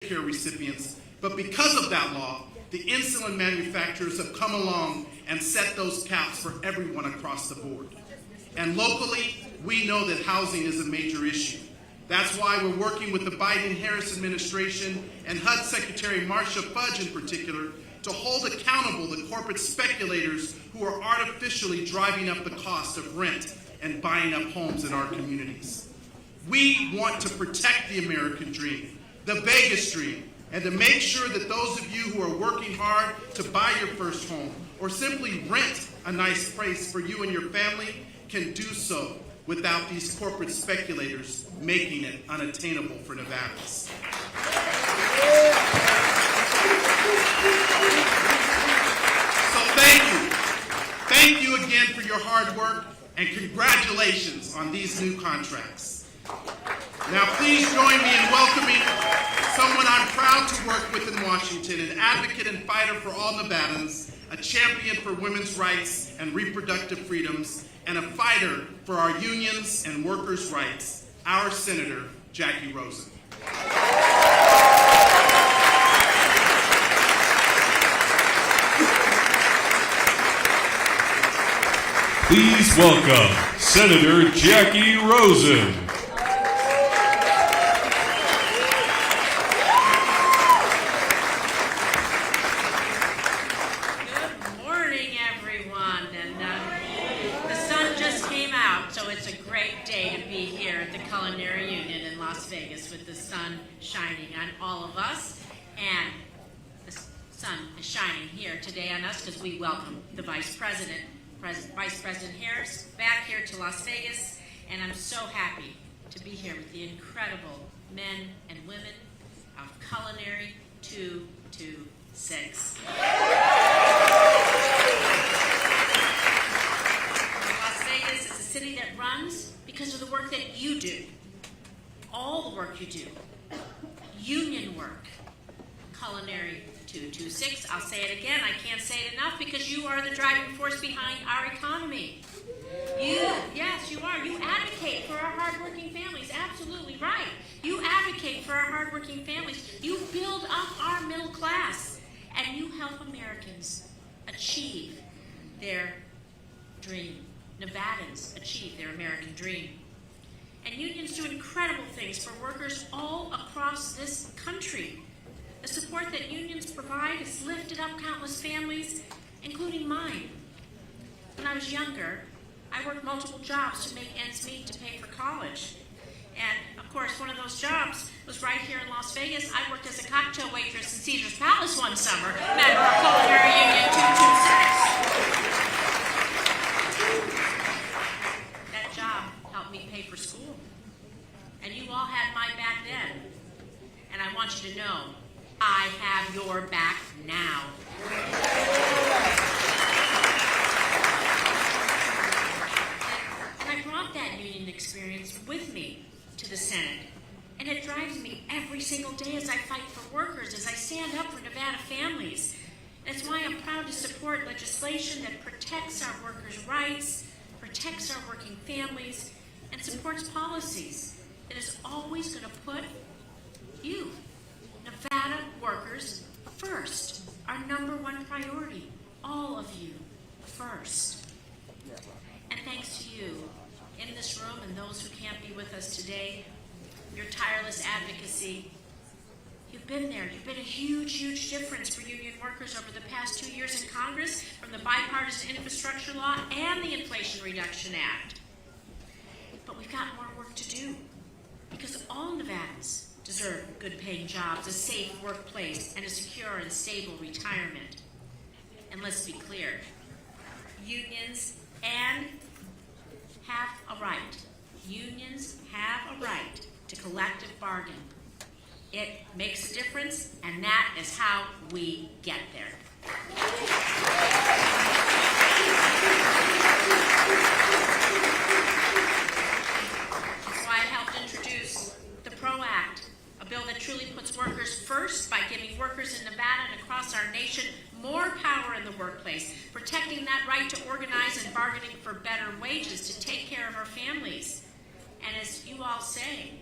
Medicare recipients, but because of that law, the insulin manufacturers have come along and set those caps for everyone across the board. And locally, we know that housing is a major issue. That's why we're working with the Biden-Harris administration and HUD Secretary Marcia Fudge in particular to hold accountable the corporate speculators who are artificially driving up the cost of rent and buying up homes in our communities. We want to protect the American dream, the Vegas dream, and to make sure that those of you who are working hard to buy your first home or simply rent a nice place for you and your family can do so without these corporate speculators making it unattainable for Nevadans. So thank you. Thank you again for your hard work and congratulations on these new contracts. Now please join me in welcoming someone I'm proud to work with in Washington, an advocate and fighter for all Nevadans, a champion for women's rights and reproductive freedoms, and a fighter for our unions and workers' rights, our Senator, Jackie Rosen. Please welcome Senator Jackie Rosen. Good morning, everyone. And the sun just came out, so it's a great day to be here at the Culinary Union in Las Vegas with the sun shining on all of us. And the sun is shining here today on us because we welcome the Vice President Harris back here to Las Vegas, and I'm so happy to be here with the incredible men and women of Culinary 226. Las Vegas is a city that runs because of the work that you do, all the work you do, union work. Culinary 226. I'll say it again. I can't say it enough because you are the driving force behind our economy. Yes, you are. You advocate for our hardworking families. Absolutely right. You advocate for our hardworking families. You build up our middle class, and you help Americans achieve their dream. Nevadans achieve their American dream. And unions do incredible things for workers all across this country. The support that unions provide has lifted up countless families, including mine. When I was younger, I worked multiple jobs to make ends meet to pay for college. And, of course, one of those jobs was right here in Las Vegas. I worked as a cocktail waitress in Caesar's Palace one summer, member of Culinary Union 226. That job helped me pay for school. And you all had my back then. And I want you to know, I have your back now. And I brought that union experience with me to the Senate. And it drives me every single day as I fight for workers, as I stand up for Nevada families. That's why I'm proud to support legislation that protects our workers' rights, protects our working families, and supports policies that is always going to put you, Nevada workers, first. Our number one priority. All of you first. And thanks to you in this room and those who can't be with us today, your tireless advocacy, you've been there. You've been a huge, huge difference for union workers over the past 2 years in Congress, from the bipartisan infrastructure law and the Inflation Reduction Act. But we've got more work to do because all Nevadans deserve good-paying jobs, a safe workplace, and a secure and stable retirement. And let's be clear, unions have a right. Unions have a right to collective bargain. It makes a difference, and that is how we get there. That's why I helped introduce the PRO Act, a bill that truly puts workers first by giving workers in Nevada and across our nation more power in the workplace, protecting that right to organize and bargaining for better wages to take care of our families. And as you all say,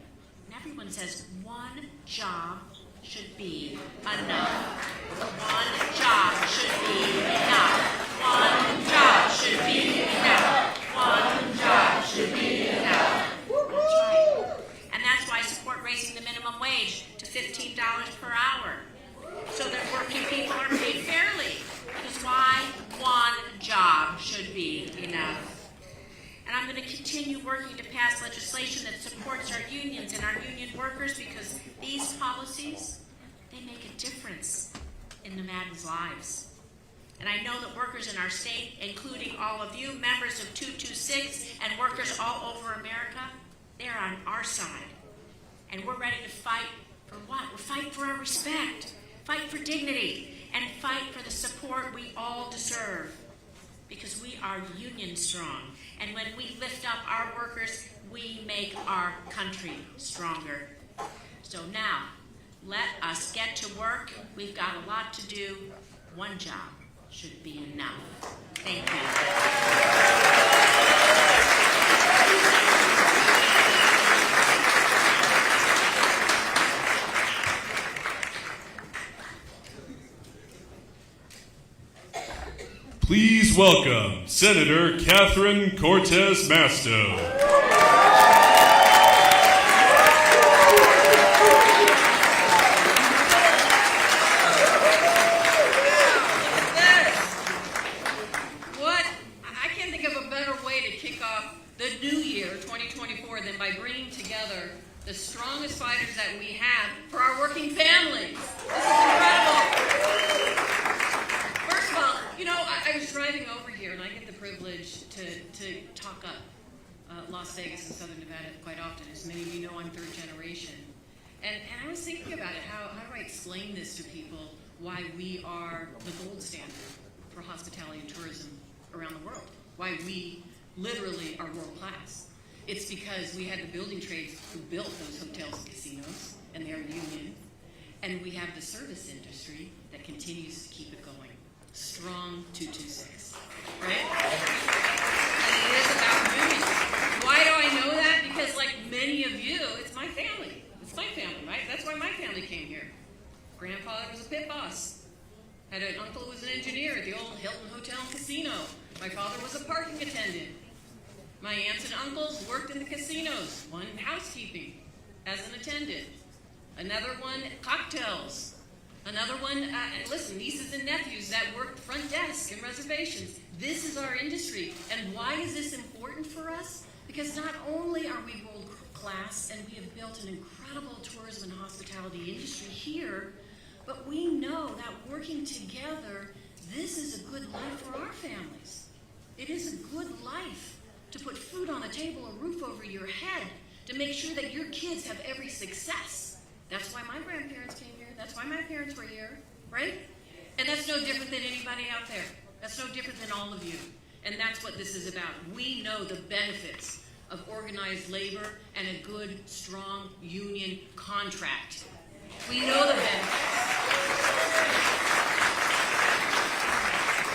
and everyone says, one job should be enough. One job should be enough. One job should be enough. One job should be enough. That's right. And that's why I support raising the minimum wage to $15 per hour, so that working people are paid fairly. Because why? One job should be enough. And I'm going to continue working to pass legislation that supports our unions and our union workers, because these policies, they make a difference in Nevadans' lives. And I know that workers in our state, including all of you, members of 226, and workers all over America, they're on our side. And we're ready to fight for what? We're fighting for our respect, fight for dignity, and fight for the support we all deserve. Because we are union strong. And when we lift up our workers, we make our country stronger. So now, let us get to work. We've got a lot to do. One job should be enough. Thank you. Please welcome Senator Catherine Cortez Masto. I can't think of a better way to kick off the new year, 2024, than by bringing together the strongest fighters that we have for our working families. This is incredible. First of all, I was driving over here, and I get the privilege to talk up Las Vegas and Southern Nevada quite often. As many of you know, I'm third generation. And I was thinking about it, how do I explain this to people, why we are the gold standard for hospitality and tourism around the world, why we literally are world class. It's because we had the building trades who built those hotels and casinos, and they're union, and we have the service industry that continues to keep it going. Strong 226, right? And it is about unions. Why do I know that? Because like many of you, it's my family. It's my family, right? That's why my family came here. Grandfather was a pit boss. Had an uncle who was an engineer at the old Hilton Hotel and Casino. My father was a parking attendant. My aunts and uncles worked in the casinos. One housekeeping as an attendant. Another one cocktails. Another one, nieces and nephews that worked front desk and reservations. This is our industry. And why is this important for us? Because not only are we world class and we have built an incredible tourism and hospitality industry here, but we know that working together, this is a good life for our families. It is a good life to put food on the table, a roof over your head, to make sure that your kids have every success. That's why my grandparents came here. That's why my parents were here, right? And that's no different than anybody out there. That's no different than all of you. And that's what this is about. We know the benefits of organized labor and a good, strong union contract. We know the benefits.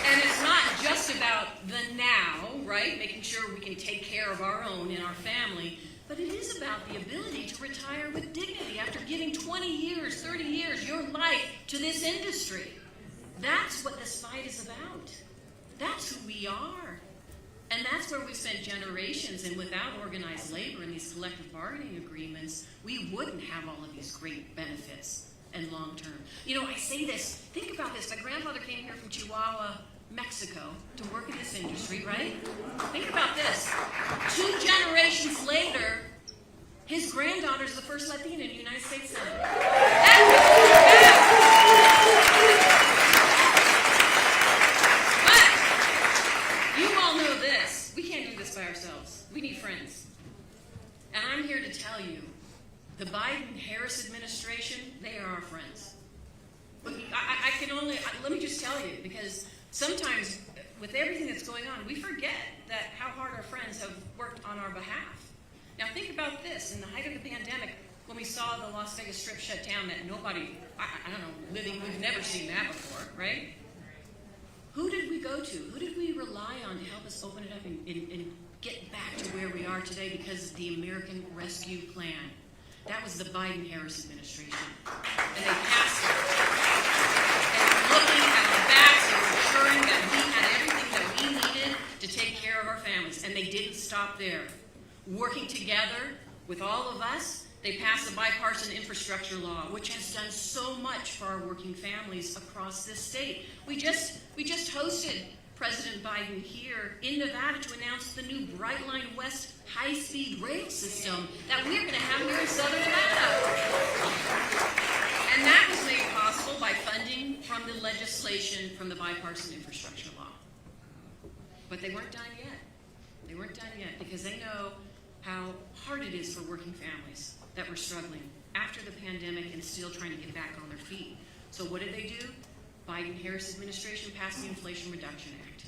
And it's not just about the now, right? Making sure we can take care of our own and our family. But it is about the ability to retire with dignity after giving 20 years, 30 years, your life to this industry. That's what this fight is about. That's who we are. And that's where we spent generations, and without organized labor and these collective bargaining agreements, we wouldn't have all of these great benefits and long term. I say this, think about this. My grandfather came here from Chihuahua, Mexico, to work in this industry, right? Think about this. 2 generations later, his granddaughter is the first Latina in the United States Senate. But you all know this. We can't do this by ourselves. We need friends. And I'm here to tell you, the Biden-Harris administration, they are our friends. But let me just tell you, because sometimes with everything that's going on, we forget that how hard our friends have worked on our behalf. Now think about this. In the height of the pandemic, when we saw the Las Vegas Strip shut down, that nobody, we've never seen that before, right? Who did we go to? Who did we rely on to help us open it up and get back to where we are today? Because of the American Rescue Plan. That was the Biden-Harris administration. And they passed it. And looking at our backs, they were ensuring that we had everything that we needed to take care of our families. And they didn't stop there. Working together with all of us, they passed the bipartisan infrastructure law, which has done so much for our working families across this state. We just hosted President Biden here in Nevada to announce the new Brightline West high-speed rail system that we're going to have here in Southern Nevada. And that was made possible by funding from the legislation from the bipartisan infrastructure law. But they weren't done yet. They weren't done yet because they know how hard it is for working families that were struggling after the pandemic and still trying to get back on their feet. So what did they do? Biden-Harris administration passed the Inflation Reduction Act.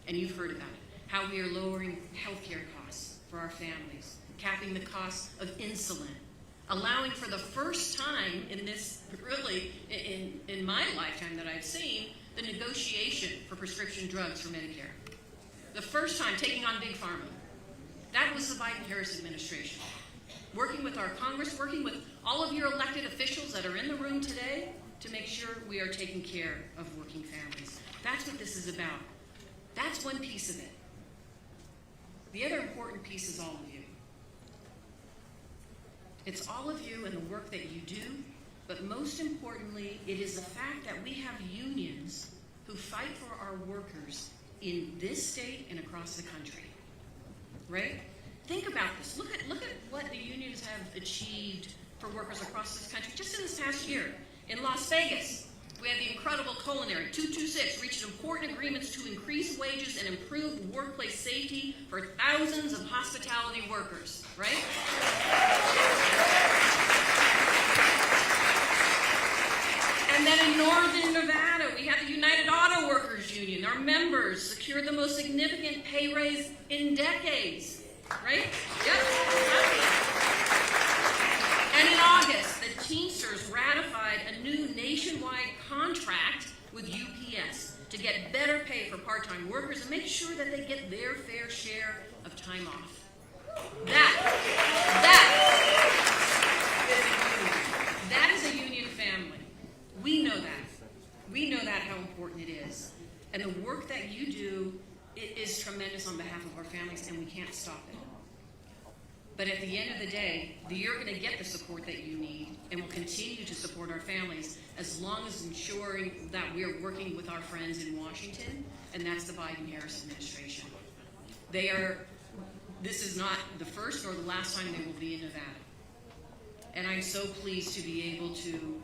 And you've heard about it. How we are lowering healthcare costs for our families, capping the cost of insulin, allowing for the first time in this, really, in my lifetime that I've seen, the negotiation for prescription drugs for Medicare. The first time taking on Big Pharma. That was the Biden-Harris administration. Working with our Congress, working with all of your elected officials that are in the room today to make sure we are taking care of working families. That's what this is about. That's one piece of it. The other important piece is all of you. It's all of you and the work that you do, but most importantly, it is the fact that we have unions who fight for our workers in this state and across the country. Right? Think about this. Look at what the unions have achieved for workers across this country just in this past year. In Las Vegas, we had the incredible Culinary 226 reached important agreements to increase wages and improve workplace safety for thousands of hospitality workers. Right? And then in Northern Nevada, we had the United Auto Workers Union. Our members secured the most significant pay raise in decades. Right? Yep. And in August, the Teamsters ratified a new nationwide contract with UPS to get better pay for part-time workers and make sure that they get their fair share of time off. That is a union family. We know that. We know that how important it is. And the work that you do is tremendous on behalf of our families, and we can't stop it. But at the end of the day, you're going to get the support that you need, and we'll continue to support our families as long as ensuring that we're working with our friends in Washington, and that's the Biden-Harris administration. This is not the first nor the last time they will be in Nevada. And I'm so pleased to be able to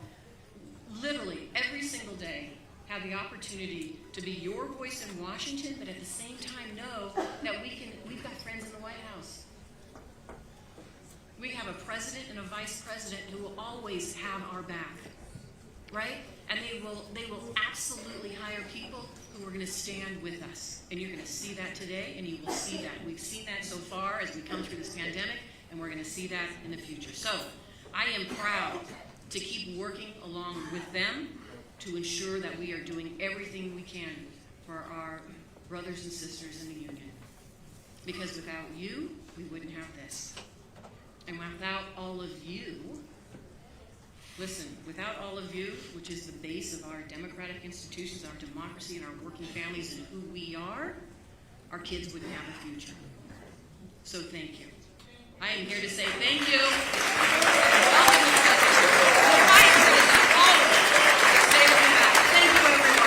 literally every single day have the opportunity to be your voice in Washington, but at the same time know that we've got friends in the White House. We have a president and a vice president who will always have our back, right? And they will absolutely hire people who are going to stand with us. And you're going to see that today, and you will see that. We've seen that so far as we come through this pandemic, and we're going to see that in the future. So I am proud to keep working along with them to ensure that we are doing everything we can for our brothers and sisters in the union. Because without you, we wouldn't have this. And without all of you, listen, without all of you, which is the base of our democratic institutions, our democracy, and our working families and who we are, our kids wouldn't have a future. So thank you. I am here to say thank you. Thank you, everyone.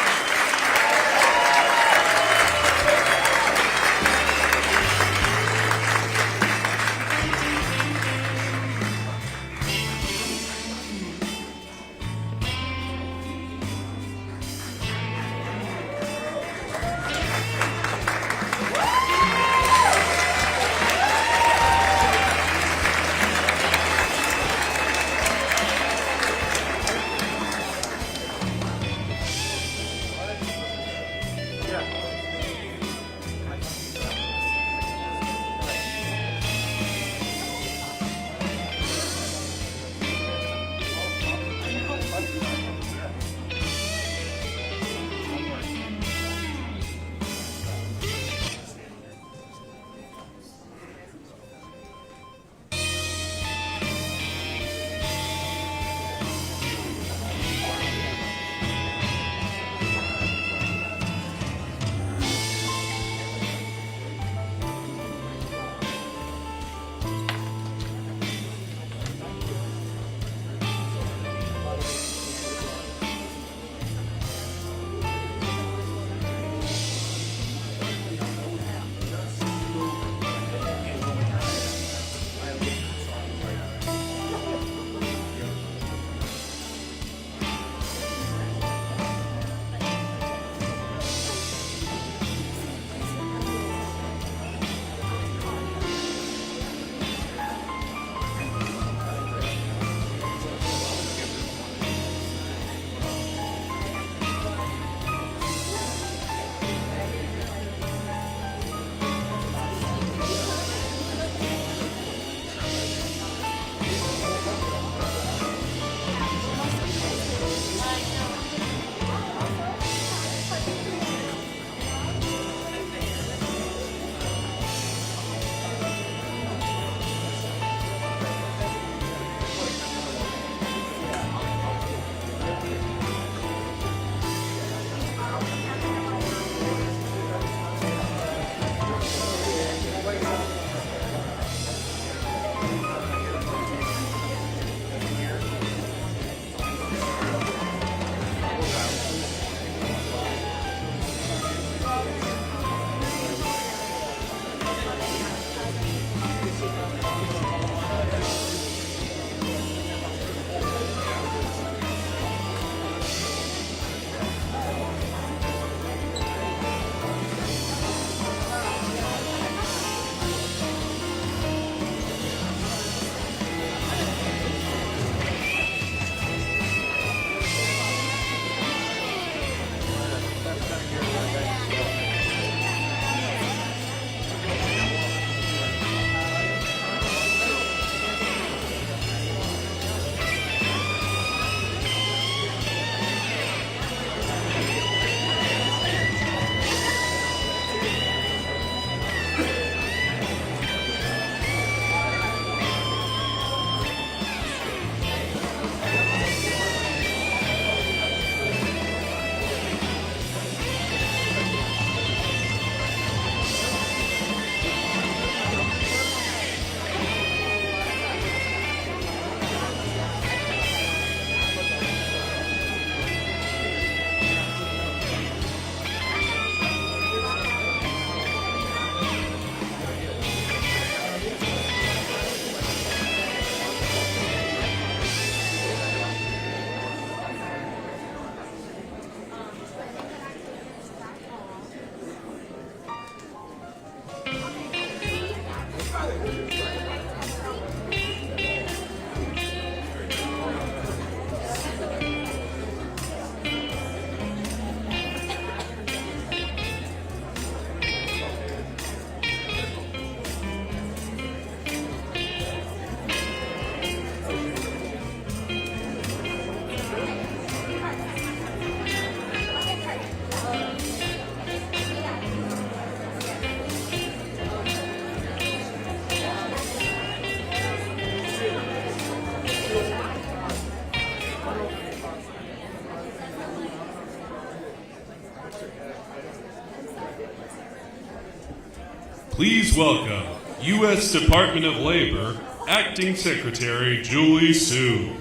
Please welcome U.S. Department of Labor Acting Secretary Julie Sue.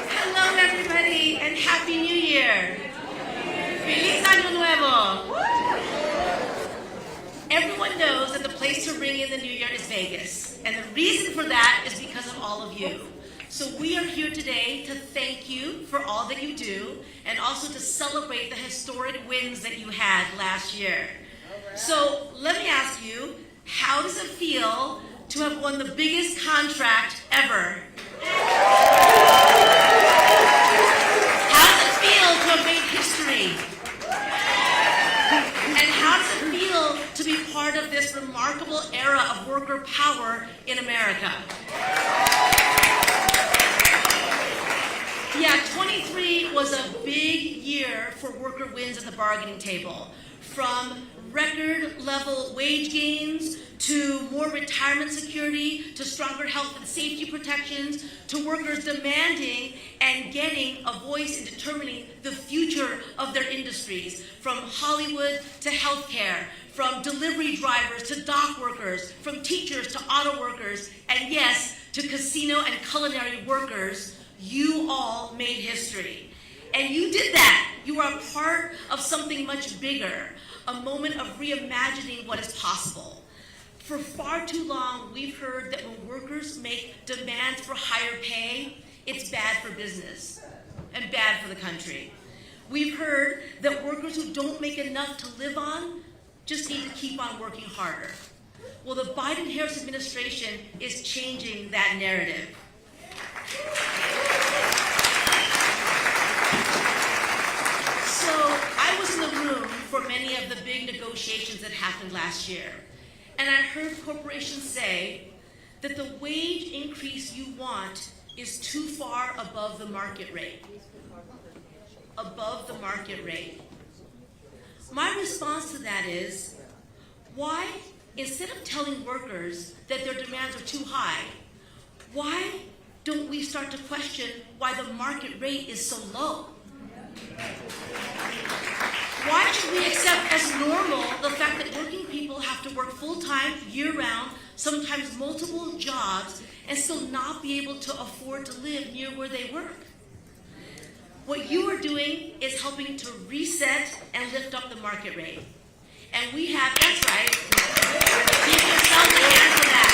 Hello, everybody, and Happy New Year. Feliz Año Nuevo. Everyone knows that the place to ring in the new year is Vegas, and the reason for that is because of all of you. So we are here today to thank you for all that you do, and also to celebrate the historic wins that you had last year. So let me ask you, how does it feel to have won the biggest contract ever? How does it feel to have made history? And how does it feel to be part of this remarkable era of worker power in America? Yeah, 23 was a big year for worker wins at the bargaining table. From record level wage gains, to more retirement security, to stronger health and safety protections, to workers demanding and getting a voice in determining the future of their industries, from Hollywood to healthcare, from delivery drivers to dock workers, from teachers to auto workers, and yes, to casino and culinary workers. You all made history. And you did that. You are a part of something much bigger, a moment of reimagining what is possible. For far too long, we've heard that when workers make demands for higher pay, it's bad for business and bad for the country. We've heard that workers who don't make enough to live on just need to keep on working harder. Well, the Biden-Harris administration is changing that narrative. So I was in the room for many of the big negotiations that happened last year, and I heard corporations say that the wage increase you want is too far above the market rate. Above the market rate. My response to that is, why, instead of telling workers that their demands are too high, why don't we start to question why the market rate is so low? Why should we accept as normal the fact that working people have to work full-time, year-round, sometimes multiple jobs, and still not be able to afford to live near where they work? What you are doing is helping to reset and lift up the market rate. And we have, that's right, give yourself a hand for that.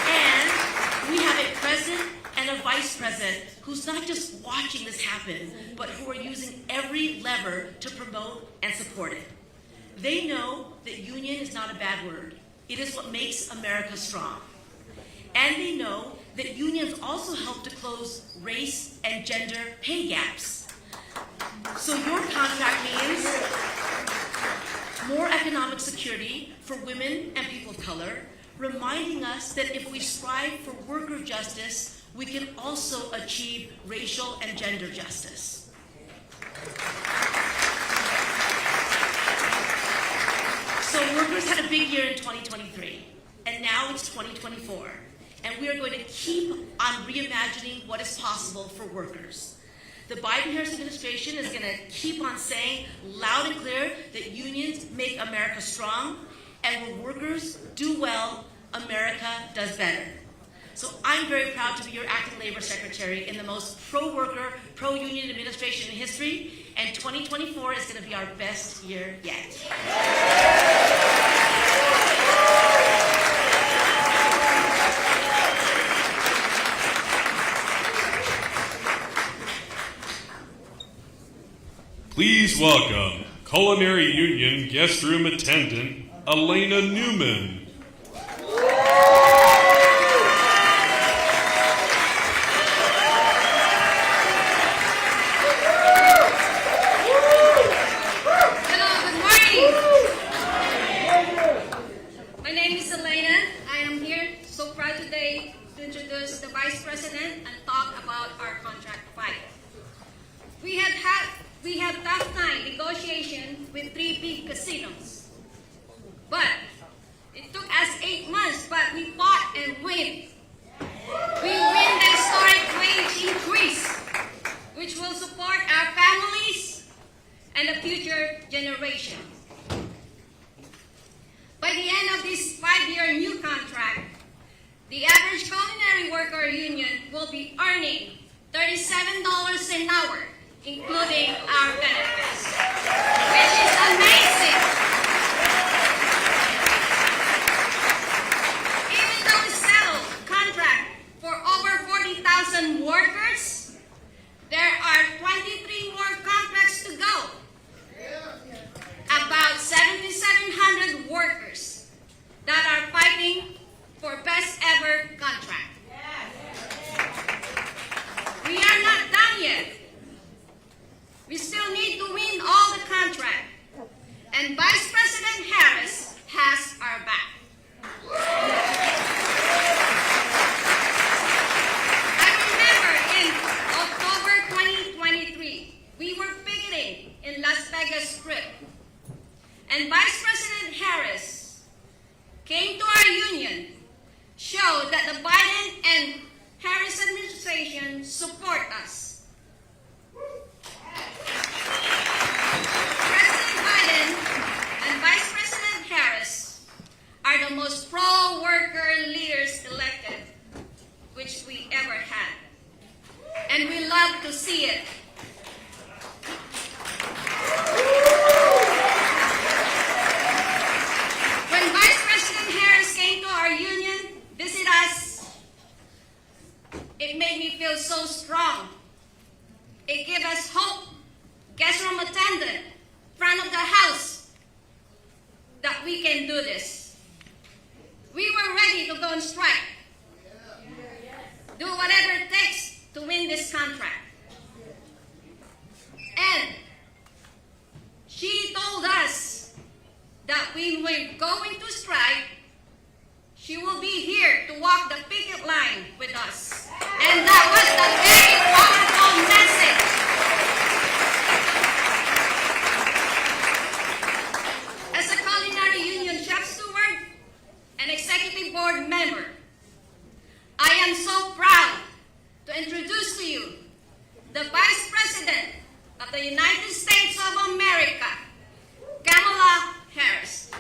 And we have a president and a vice president who's not just watching this happen, but who are using every lever to promote and support it. They know that union is not a bad word. It is what makes America strong. And they know that unions also help to close race and gender pay gaps. So your contract means more economic security for women and people of color, reminding us that if we strive for worker justice, we can also achieve racial and gender justice. So workers had a big year in 2023, and now it's 2024, and we are going to keep on reimagining what is possible for workers. The Biden-Harris administration is going to keep on saying loud and clear that unions make America strong, and when workers do well, America does better. So I'm very proud to be your acting labor secretary in the most pro-worker, pro-union administration in history, and 2024 is going to be our best year yet. Please welcome Culinary Union Guest Room Attendant Elena Newman. The Vice President and talk about our contract fight. We had tough time negotiation with 3 big casinos, but it took us 8 months, but we fought and win. We win the historic wage increase, which the average culinary worker union will be earning $37 an hour, including our benefits, which is amazing. Even though we settled contract for over 40,000 workers, there are 23 more contracts to go. About 7,700 workers that are fighting for best ever contract. We are not done yet. We still need to win all the contract. And Vice President Harris has our back. I remember in October 2023, we were picketing in Las Vegas Strip. And Vice President Harris came to our union, showed that the Biden and Harris administration support us. President Biden and Vice President Harris are the most pro-worker leaders elected, which we ever had. And we love to see it. When Vice President Harris came to our union, visit us, it made me feel so strong. It gave us hope, guest room attendant, front of the house, that we can do this. We were ready to go on strike. Do whatever it takes to win this contract. And she told us that we were going to strike. She will be here to walk the picket line with us. And that was the very powerful message. As a culinary union chef steward and executive board member, I am so proud to introduce to you the Vice President of the United States of America, Kamala Harris.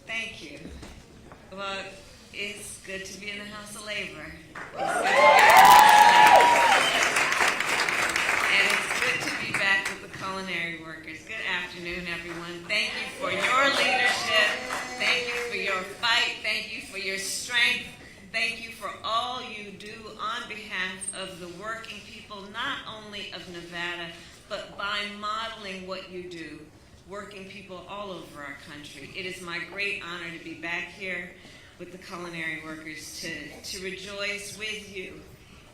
Thank you. Well, it's good to be in the House of Labor. And it's good to be back with the culinary workers. Good afternoon, everyone. Thank you for your leadership. Thank you for your fight. Thank you for your strength. Thank you for all you do on behalf of the working people, not only of Nevada, but by modeling what you do. Working people all over our country. It is my great honor to be back here with the culinary workers to rejoice with you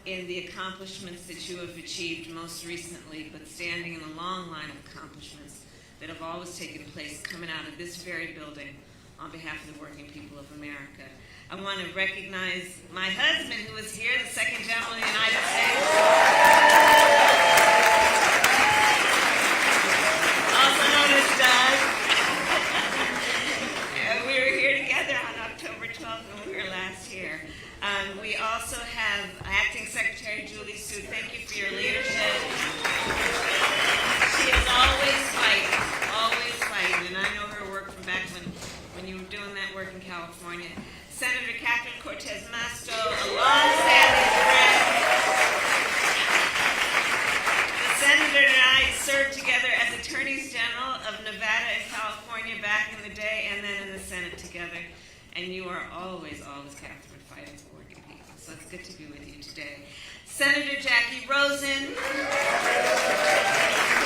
in the accomplishments that you have achieved most recently, but standing in a long line of accomplishments that have always taken place coming out of this very building on behalf of the working people of America. I want to recognize my husband, who is here, the second General of the United States. Also known as Doug. We were here together on October 12th when we were last here. We also have Acting Secretary Julie Sue. Thank you for your leadership. She is always fighting, and I know her work from back when you were doing that work in California. Senator Catherine Cortez Masto, a long-standing friend. The senator and I served together as Attorneys General of Nevada and California back in the day, and then in the Senate together. And you are always, Catherine, fighting for working people. So it's good to be with you today. Senator Jackie Rosen, who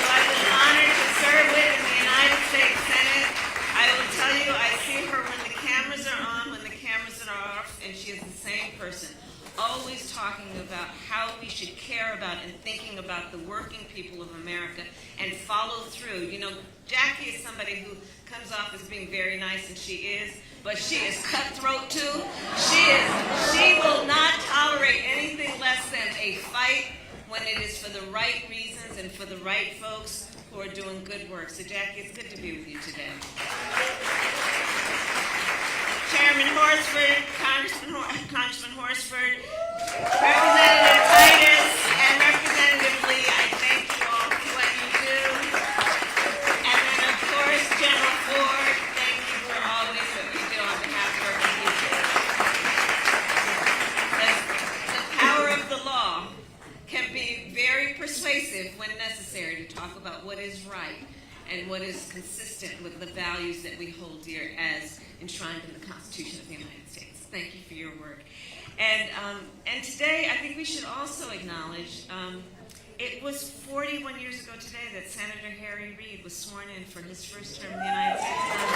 I've been honored to serve with in the United States Senate. I will tell you, I see her when the cameras are on, when the cameras are off, and she is the same person. always talking about how we should care about and thinking about the working people of America and follow through. You know, Jackie is somebody who comes off as being very nice, and she is, but she is cutthroat too. She will not tolerate anything less than a fight when it is for the right reasons and for the right folks who are doing good work. So Jackie, it's good to be with you today. Chairman Horsford, Congressman Horsford, Representative Titus, and Representative Lee, I thank you all for what you do. And then, of course, General Ford, thank you for always what you do on behalf of working people. The power of the law can be very persuasive when necessary to talk about what is right and what is consistent with the values that we hold dear as enshrined in the Constitution of the United States. Thank you for your work. And today, I think we should also acknowledge, it was 41 years ago today that Senator Harry Reid was sworn in for his first term in the United States Senate.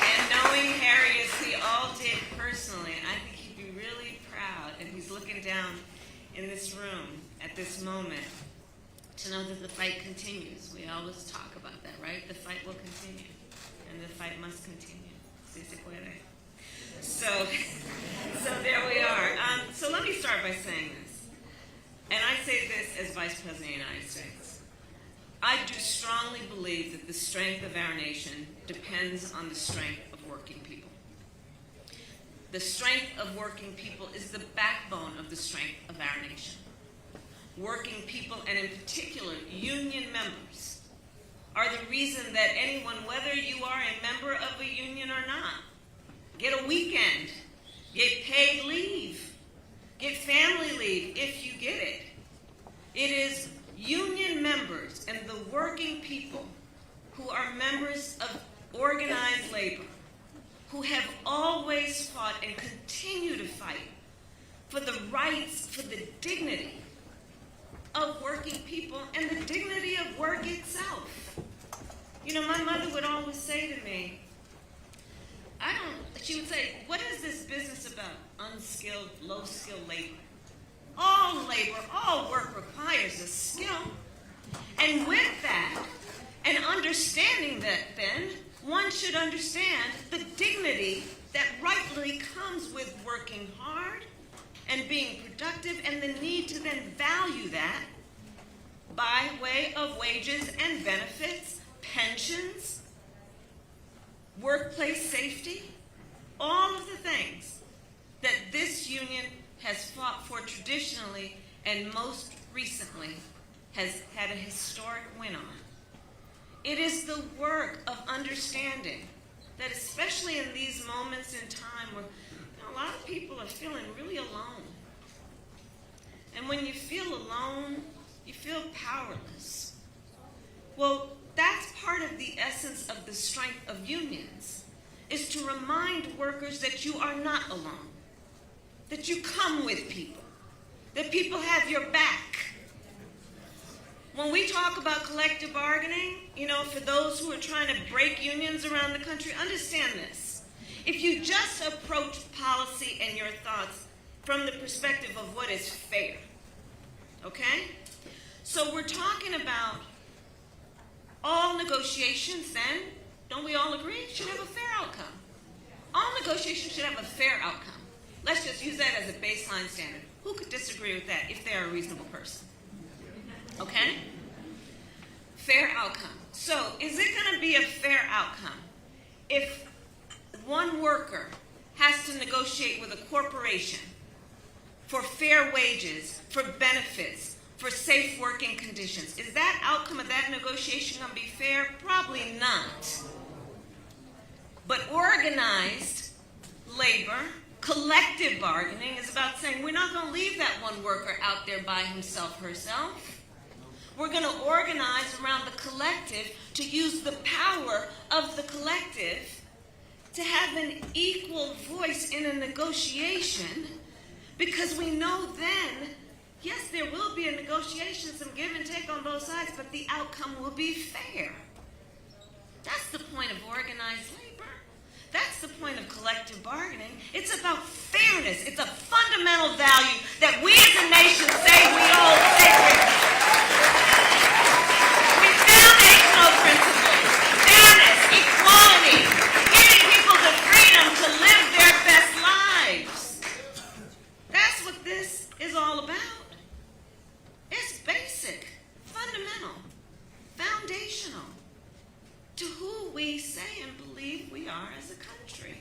And knowing Harry as we all did personally, I think he'd be really proud, and he's looking down in this room at this moment, to know that the fight continues. We always talk about that, right? The fight will continue, and the fight must continue. Si se puede. So there we are. So let me start by saying this, and I say this as Vice President of the United States. I do strongly believe that the strength of our nation depends on the strength of working people. The strength of working people is the backbone of the strength of our nation. Working people, and in particular, union members, are the reason that anyone, whether you are a member of a union or not, get a weekend, get paid leave, get family leave if you get it. It is union members and the working people who are members of organized labor, who have always fought and continue to fight for the rights, for the dignity of working people and the dignity of work itself. You know, my mother would always say to me, she would say, what is this business about unskilled, low-skilled labor? All labor, all work requires a skill. And with that, and understanding that then, one should understand the dignity that rightly comes with working hard and being productive, and the need to then value that by way of wages and benefits, pensions, workplace safety, all of the things that this union has fought for traditionally and most recently has had a historic win on. It is the work of understanding that, especially in these moments in time where a lot of people are feeling really alone. And when you feel alone, you feel powerless. Well, that's part of the essence of the strength of unions, is to remind workers that you are not alone, that you come with people, that people have your back. When we talk about collective bargaining, you know, for those who are trying to break unions around the country, understand this. If you just approach policy and your thoughts from the perspective of what is fair, okay? So we're talking about all negotiations then, don't we all agree, should have a fair outcome. All negotiations should have a fair outcome. Let's just use that as a baseline standard. Who could disagree with that if they're a reasonable person? Okay? Fair outcome. So is it going to be a fair outcome if one worker has to negotiate with a corporation for fair wages, for benefits, for safe working conditions? Is that outcome of that negotiation going to be fair? Probably not. But organized labor, collective bargaining, is about saying we're not going to leave that one worker out there by himself, herself. We're going to organize around the collective to use the power of the collective to have an equal voice in a negotiation, because we know then, yes, there will be a negotiation, some give and take on both sides, but the outcome will be fair. That's the point of organized labor. That's the point of collective bargaining. It's about fairness. It's a fundamental value that we as a nation say we hold sacred. We foundational principles, fairness, equality, giving people the freedom to live their best lives. That's what this is all about. It's basic, fundamental, foundational to who we say and believe we are as a country.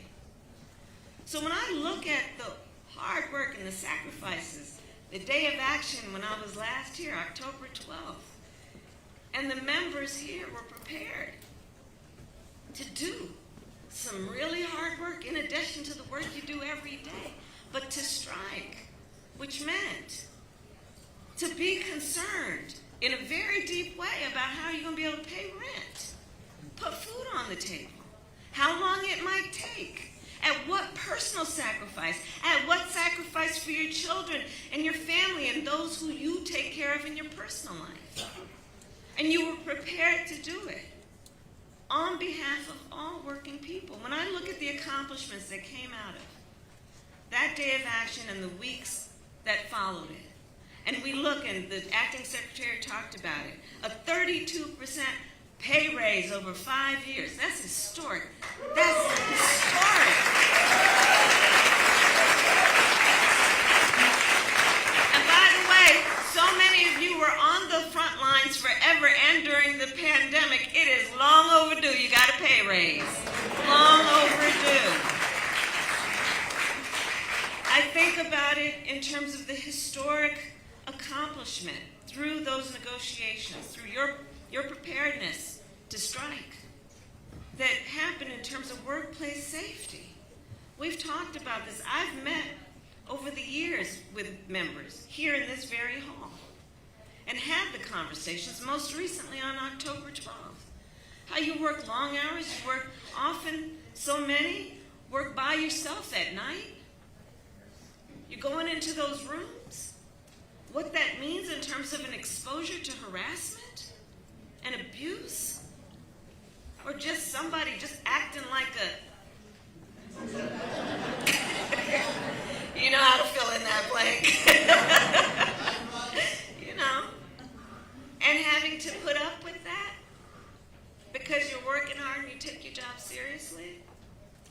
So when I look at the hard work and the sacrifices, the day of action when I was last here, October 12th, and the members here were prepared to do some really hard work in addition to the work you do every day, but to strike, which meant to be concerned in a very deep way about how you're going to be able to pay rent, put food on the table, how long it might take, at what personal sacrifice, at what sacrifice for your children and your family and those who you take care of in your personal life. And you were prepared to do it on behalf of all working people. When I look at the accomplishments that came out of that day of action and the weeks that followed it, and we look, and the acting secretary talked about it, a 32% pay raise over 5 years. That's historic. That's historic. And by the way, so many of you were on the front lines forever and during the pandemic. It is long overdue. You got a pay raise. Long overdue. I think about it in terms of the historic accomplishment through those negotiations, through your preparedness to strike that happened in terms of workplace safety. We've talked about this. I've met over the years with members here in this very hall and had the conversations, most recently on October 12th. How you work long hours, you work often, so many, work by yourself at night. You're going into those rooms. What that means in terms of an exposure to harassment and abuse, or just somebody just acting like a, you know how to fill in that blank, you know, and having to put up with that because you're working hard and you take your job seriously.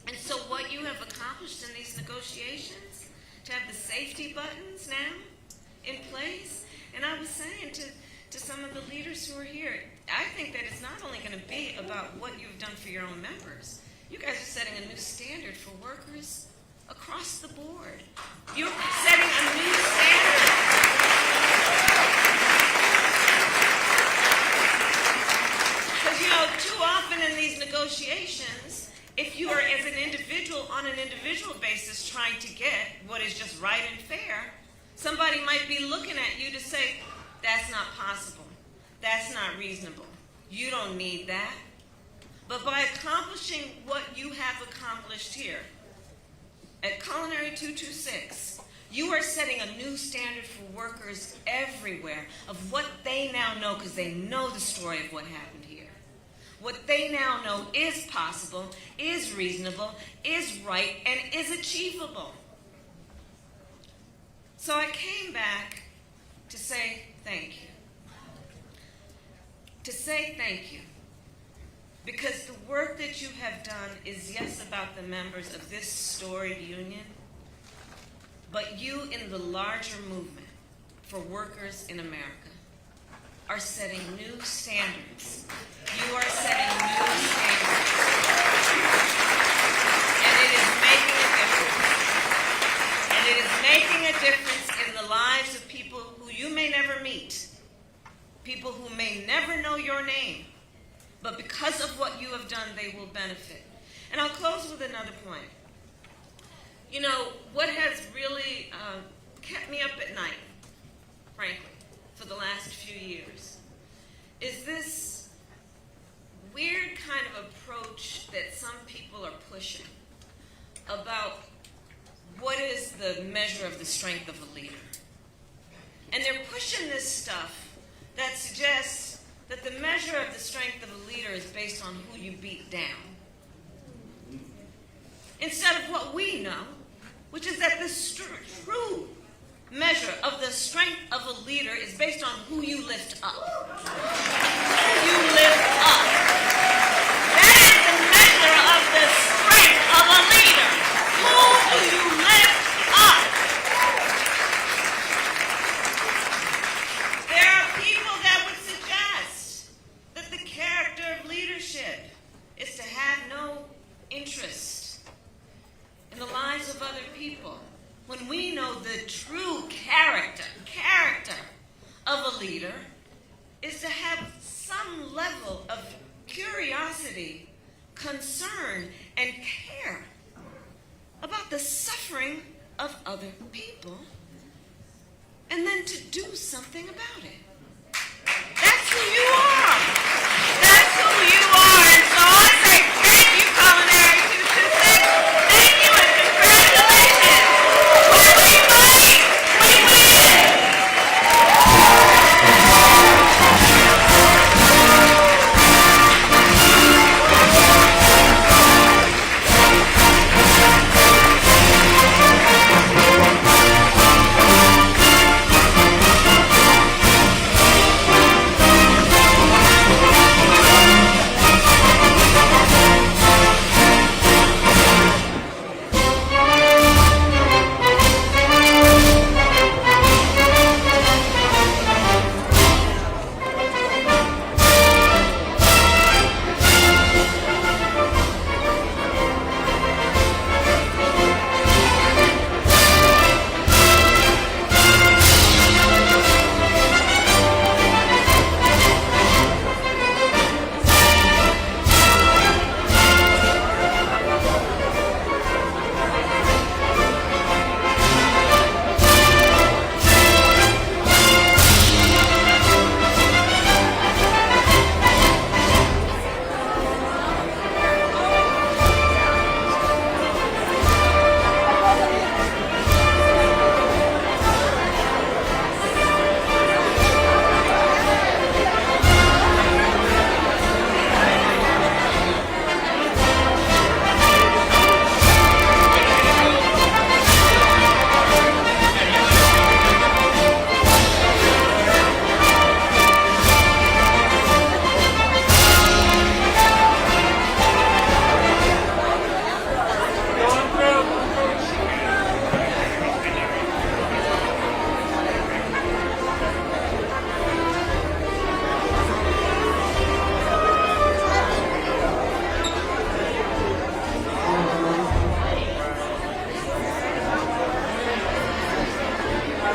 And so what you have accomplished in these negotiations, to have the safety buttons now in place. And I was saying to some of the leaders who are here, I think that it's not only going to be about what you've done for your own members. You guys are setting a new standard for workers across the board. You're setting a new standard. Because, you know, too often in these negotiations, if you are as an individual on an individual basis trying to get what is just right and fair, somebody might be looking at you to say, that's not possible. That's not reasonable. You don't need that. But by accomplishing what you have accomplished here at Culinary 226, you are setting a new standard for workers everywhere of what they now know, because they know the story of what happened here. What they now know is possible, is reasonable, is right, and is achievable. So I came back to say thank you. To say thank you. Because the work that you have done is, yes, about the members of this storied union, but you in the larger movement for workers in America are setting new standards. You are setting new standards. And it is making a difference. And it is making a difference in the lives of people who you may never meet, people who may never know your name, but because of what you have done, they will benefit. And I'll close with another point. You know, what has really kept me up at night, frankly, for the last few years, is this weird kind of approach that some people are pushing about what is the measure of the strength of a leader. And they're pushing this stuff that suggests that the measure of the strength of a leader is based on who you beat down. instead of what we know, which is that the true measure of the strength of a leader is based on who you lift up. Who you lift up. That is the measure of the strength of a leader. Who do you lift up? There are people that would suggest that the character of leadership is to have no interest in the lives of other people, when we know the true character of a leader is to have some level of curiosity, concern, and care about the suffering of other people, and then to do something about it. That's who you are. That's who you are. And so I say thank you, Culinary 226. Thank you and congratulations. When we fight, we win.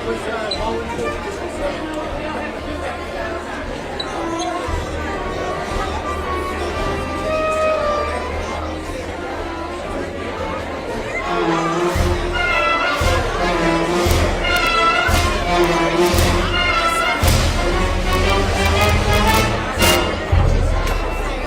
was volunteering.